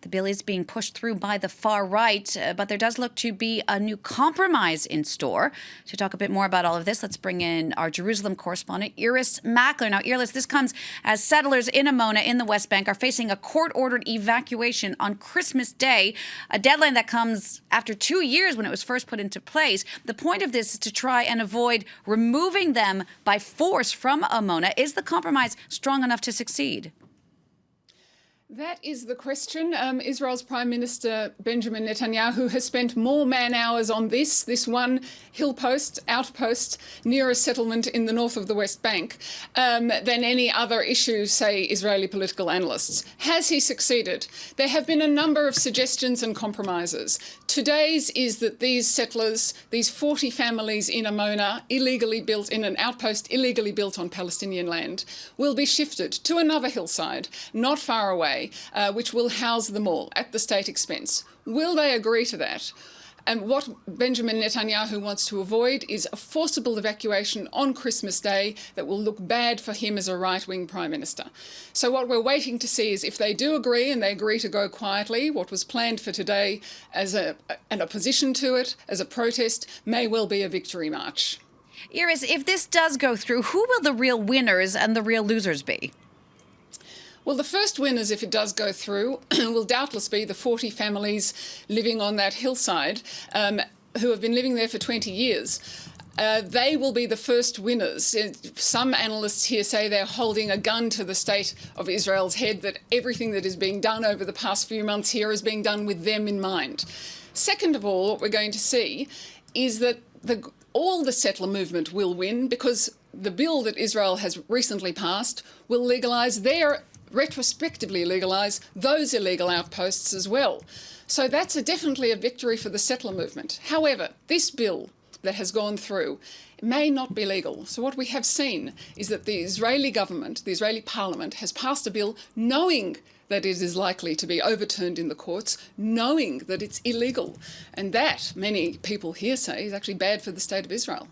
The bill is being pushed through by the far right, but there does look to be a new compromise in store. To talk a bit more about all of this, let's bring in our Jerusalem correspondent, Iris Mackler. Now, Iris, this comes as settlers in Amona in the West Bank are facing a court-ordered evacuation on Christmas Day, a deadline that comes after 2 years when it was first put into place. The point of this is to try and avoid removing them by force from Amona. Is the compromise strong enough to succeed? That is the question. Israel's Prime Minister Benjamin Netanyahu has spent more man-hours on this one outpost near a settlement in the north of the West Bank than any other issue, say Israeli political analysts. Has he succeeded? There have been a number of suggestions and compromises. Today's is that these settlers, these 40 families in Amona, illegally built in an outpost illegally built on Palestinian land, will be shifted to another hillside, not far away, which will house them all at the state expense. Will they agree to that? And what Benjamin Netanyahu wants to avoid is a forcible evacuation on Christmas Day that will look bad for him as a right-wing Prime Minister. So what we're waiting to see is if they do agree and they agree to go quietly, what was planned for today as an opposition to it, as a protest, may well be a victory march. Iris, if this does go through, who will the real winners and the real losers be? Well, the first winners, if it does go through, will doubtless be the 40 families living on that hillside who have been living there for 20 years. They will be the first winners. Some analysts here say they're holding a gun to the state of Israel's head, that everything that is being done over the past few months here is being done with them in mind. Second of all, what we're going to see is that all the settler movement will win, because the bill that Israel has recently passed will retrospectively legalise those illegal outposts as well. So that's definitely a victory for the settler movement. However, this bill that has gone through may not be legal. So what we have seen is that the Israeli government, the Israeli parliament, has passed a bill knowing that it is likely to be overturned in the courts, knowing that it's illegal. And that, many people here say, is actually bad for the state of Israel.